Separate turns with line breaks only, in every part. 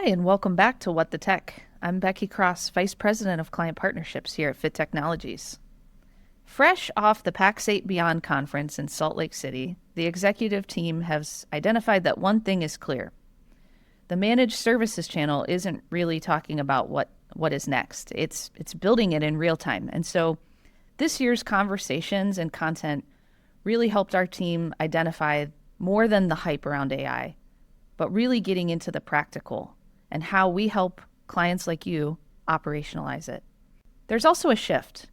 and welcome back to What the Tech. I'm Becky Cross, Vice President of Client Partnerships here at Fit Technologies. Fresh off the Pax8 Beyond Conference in Salt Lake City, the executive team has identified that one thing is clear. The managed services channel isn't really talking about what is next. It's building it in real time. And so this year's conversations and content really helped our team identify more than the hype around AI, but really getting into the practical and how we help clients like you operationalize it. There's also a shift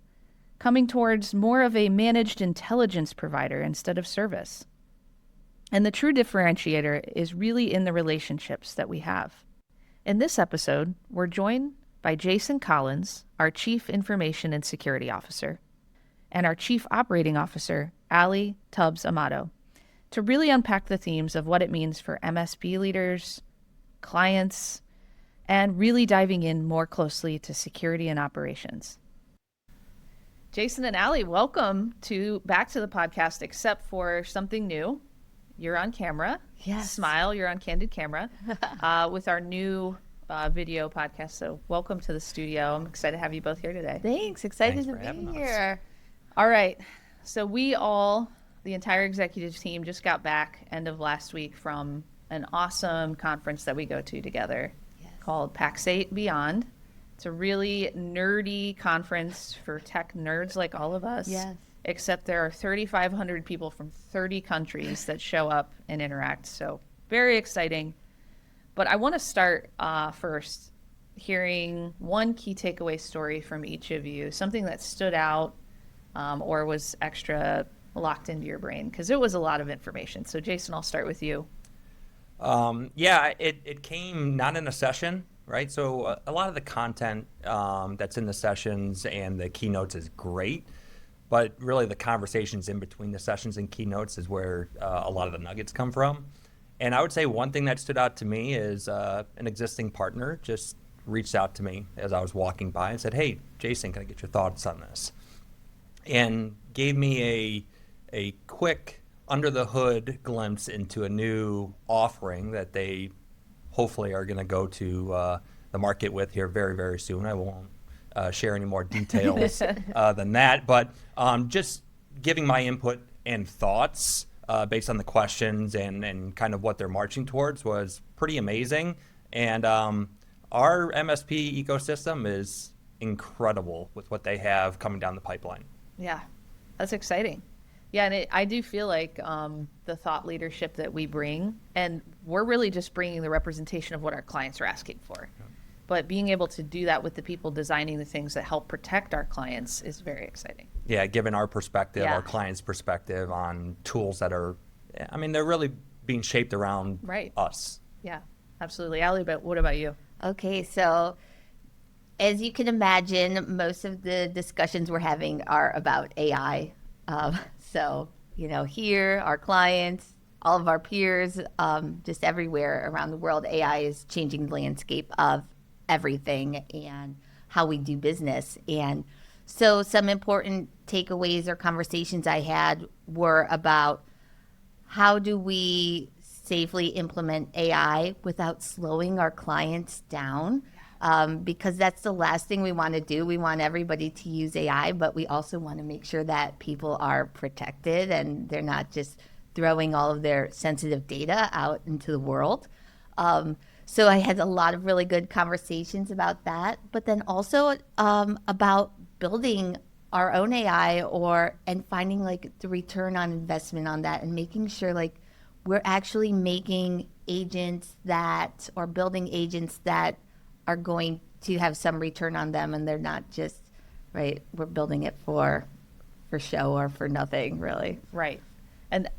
coming towards more of a managed intelligence provider instead of service. And the true differentiator is really in the relationships that we have. In this episode, we're joined by Jason Collins, our Chief Information and Security Officer, and our Chief Operating Officer, Ali Tubbs Amato, to really unpack the themes of what it means for MSP leaders, clients, and really diving in more closely to security and operations. Jason and Ali, welcome back to the podcast, except for something new. You're on camera.
Yes.
Smile, you're on candid camera with our new video podcast. So welcome to the studio. I'm excited to have you both here today.
Thanks. Excited to be here.
All right. So the entire executive team just got back end of last week from an awesome conference that we go to together called Pax8 Beyond. It's a really nerdy conference for tech nerds like all of us.
Yes.
Except there are 3,500 people from 30 countries that show up and interact. So very exciting. But I want to start first hearing one key takeaway story from each of you, something that stood out or was extra locked into your brain, because it was a lot of information. So Jason, I'll start with you.
It came not in a session, right? So a lot of the content that's in the sessions and the keynotes is great, but really the conversations in between the sessions and keynotes is where a lot of the nuggets come from. And I would say one thing that stood out to me is an existing partner just reached out to me as I was walking by and said, "Hey, Jason, can I get your thoughts on this?" And gave me a quick under the hood glimpse into a new offering that they hopefully are going to go to the market with here very, very soon. I won't share any more details than that, but just giving my input and thoughts based on the questions and kind of what they're marching towards was pretty amazing. And our MSP ecosystem is incredible with what they have coming down the pipeline.
Yeah, that's exciting. Yeah, and I do feel like the thought leadership that we bring, and we're really just bringing the representation of what our clients are asking for. Yeah. But being able to do that with the people designing the things that help protect our clients is very exciting.
Yeah, given our perspective, our clients' perspective on tools that are, they're really being shaped around us.
Yeah, absolutely. Allie, but what about you?
Okay, so as you can imagine, most of the discussions we're having are about AI. So, here, our clients, all of our peers, just everywhere around the world, AI is changing the landscape of everything and how we do business. And so some important takeaways or conversations I had were about how do we safely implement AI without slowing our clients down? Because that's the last thing we want to do. We want everybody to use AI, but we also want to make sure that people are protected and they're not just throwing all of their sensitive data out into the world. So I had a lot of really good conversations about that, but then also about building our own AI and finding the return on investment on that and making sure we're actually making agents or building agents that are going to have some return on them, and they're not just, we're building it for show or for nothing, really.
Right. And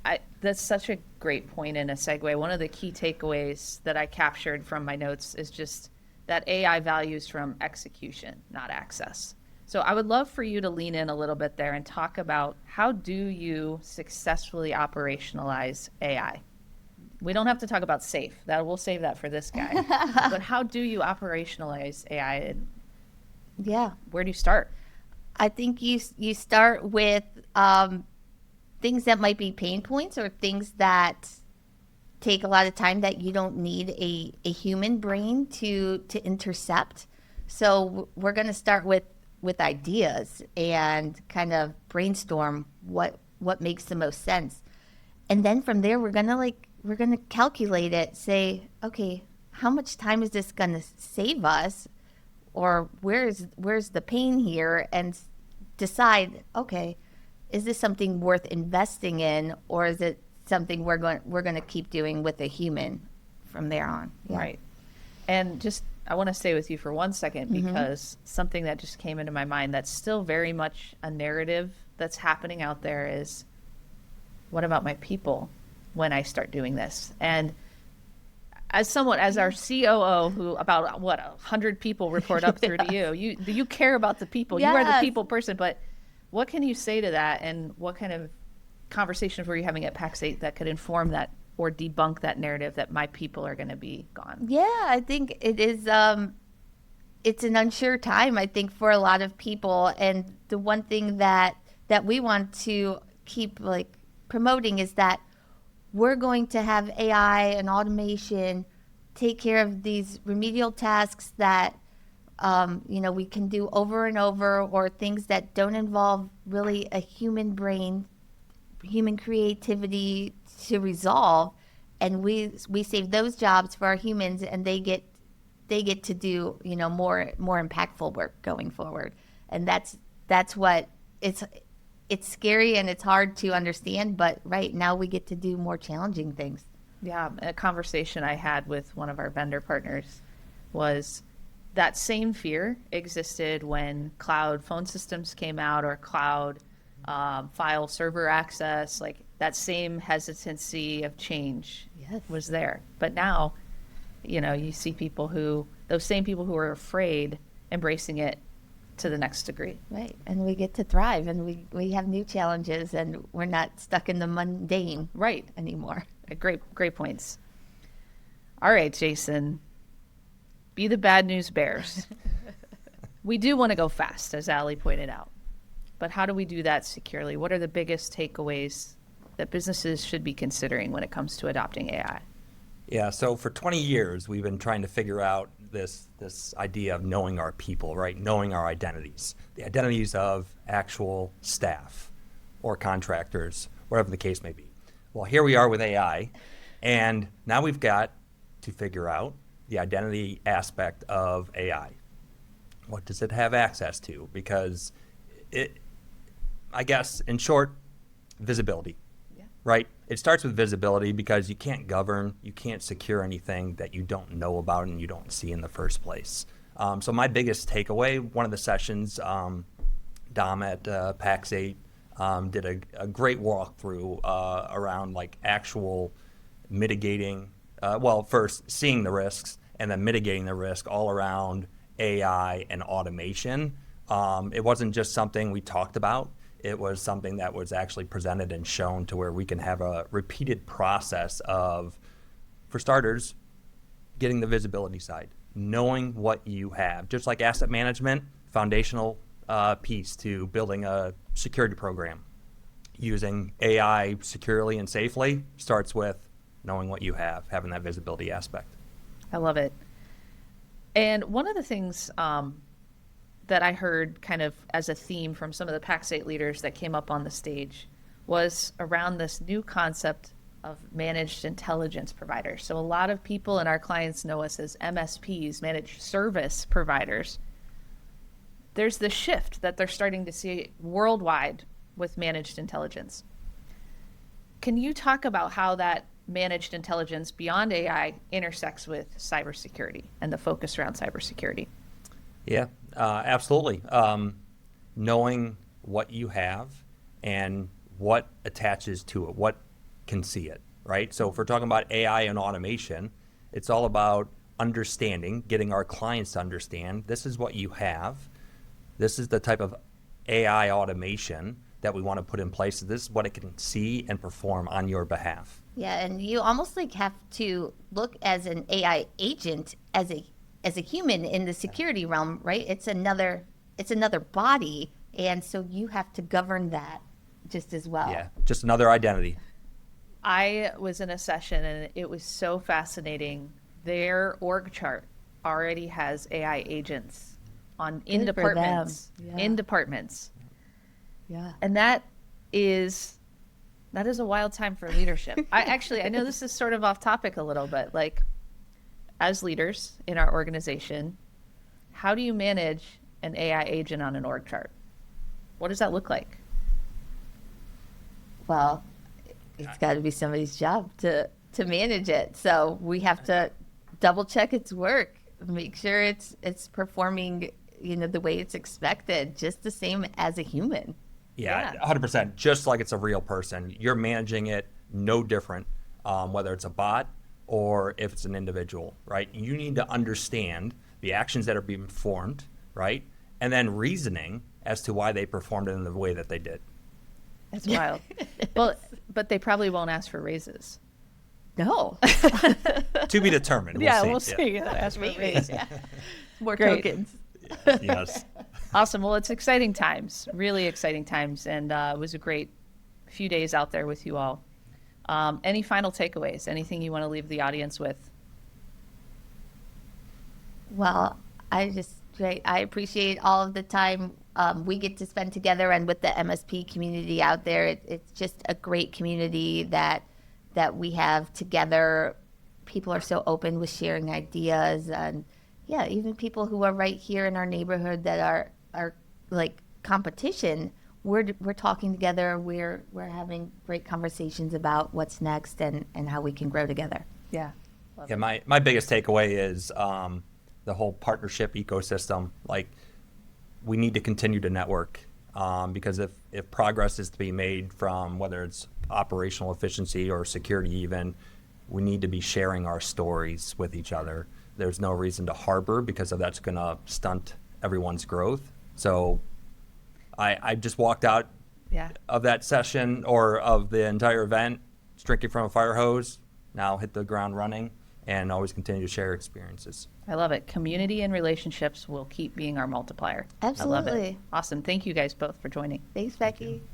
that's such a great point and a segue. One of the key takeaways that I captured from my notes is just that AI values from execution, not access. So I would love for you to lean in a little bit there and talk about how do you successfully operationalize AI? We don't have to talk about safe. We'll save that for this guy. But how do you operationalize AI? And where do you start?
I think you start with things that might be pain points or things that take a lot of time that you don't need a human brain to intercept. So we're going to start with ideas and kind of brainstorm what makes the most sense. And then from there, we're going to calculate it, say, okay, how much time is this going to save us? Or where's the pain here? And decide, okay, is this something worth investing in, or is it something we're going to keep doing with a human from there on?
Yeah. Right. And just, I want to stay with you for 1 second, because something that just came into my mind that's still very much a narrative that's happening out there is, what about my people when I start doing this? And as our COO, who about 100 people report up through to you care about the people.
Yes.
You are the people person, but what can you say to that, and what kind of conversations were you having at Pax8 that could inform that or debunk that narrative that my people are going to be gone?
Yeah, I think it is. It's an unsure time, I think, for a lot of people. And the one thing that we want to keep promoting is that we're going to have AI and automation take care of these remedial tasks that we can do over and over, or things that don't involve really a human brain, human creativity to resolve. And we save those jobs for our humans, and they get to do more impactful work going forward. And that's what it's scary and it's hard to understand, but right now we get to do more challenging things.
Yeah, a conversation I had with one of our vendor partners was that same fear existed when cloud phone systems came out, or cloud file server access. Like, that same hesitancy of change was there. But now, you see those same people who are afraid, embracing it to the next degree.
Right. And we get to thrive, and we have new challenges, and we're not stuck in the mundane anymore.
Great points. All right, Jason, be the bad news bears. We do want to go fast, as Allie pointed out, but how do we do that securely? What are the biggest takeaways that businesses should be considering when it comes to adopting AI?
Yeah, so for 20 years, we've been trying to figure out this idea of knowing our people, right? Knowing our identities, the identities of actual staff or contractors, whatever the case may be. Well, here we are with AI, and now we've got to figure out the identity aspect of AI. What does it have access to? Because I guess, in short, visibility. Right? It starts with visibility, because you can't govern, you can't secure anything that you don't know about and you don't see in the first place. So my biggest takeaway, one of the sessions, Dom at Pax8 did a great walkthrough around actual mitigating, first seeing the risks and then mitigating the risk all around AI and automation. It wasn't just something we talked about. It was something that was actually presented and shown to where we can have a repeated process of, for starters, getting the visibility side, knowing what you have. Just like asset management, foundational piece to building a security program. Using AI securely and safely starts with knowing what you have, having that visibility aspect.
I love it. And one of the things that I heard kind of as a theme from some of the Pax8 leaders that came up on the stage was around this new concept of managed intelligence providers. So a lot of people and our clients know us as MSPs, managed service providers. There's this shift that they're starting to see worldwide with managed intelligence. Can you talk about how that managed intelligence beyond AI intersects with cybersecurity and the focus around cybersecurity?
Yeah, absolutely. Knowing what you have and what attaches to it, what can see it, right? So if we're talking about AI and automation, it's all about understanding, getting our clients to understand, this is what you have. This is the type of AI automation that we want to put in place. This is what it can see and perform on your behalf.
Yeah, and you almost have to look as an AI agent as a human in the security realm, right? It's another body, and so you have to govern that just as well.
Yeah, just another identity.
I was in a session and it was so fascinating. Their org chart already has AI agents in
Good for them.
departments.
Yeah.
In departments.
Yeah.
And that is a wild time for leadership. I know this is sort of off topic a little bit, like as leaders in our organization, how do you manage an AI agent on an org chart? What does that look like?
Well, it's got to be somebody's job to manage it. So we have to double check its work, make sure it's performing, the way it's expected, just the same as a human.
Yeah, 100%. Just like it's a real person. You're managing it no different, whether it's a bot or if it's an individual, right? You need to understand the actions that are being performed, right? And then reasoning as to why they performed it in the way that they did.
That's wild. Well, but they probably won't ask for raises.
No.
To be determined.
We'll see. Ask for raises.
More
Great.
tokens.
Yes.
Awesome. Well, it's exciting times, really exciting times. And it was a great few days out there with you all. Any final takeaways? Anything you want to leave the audience with?
Well, I appreciate all of the time we get to spend together, and with the MSP community out there. It's just a great community that we have together. People are so open with sharing ideas, and even people who are right here in our neighborhood that are like competition. We're talking together. We're having great conversations about what's next and how we can grow together.
Yeah.
Yeah, my biggest takeaway is the whole partnership ecosystem. Like, we need to continue to network because if progress is to be made from whether it's operational efficiency or security even, we need to be sharing our stories with each other. There's no reason to harbor because that's going to stunt everyone's growth. So I just walked out of that session or of the entire event drinking from a fire hose, now hit the ground running, and always continue to share experiences.
I love it. Community and relationships will keep being our multiplier.
Absolutely.
I love it. Awesome. Thank you guys both for joining.
Thanks, Becky.
Thank you.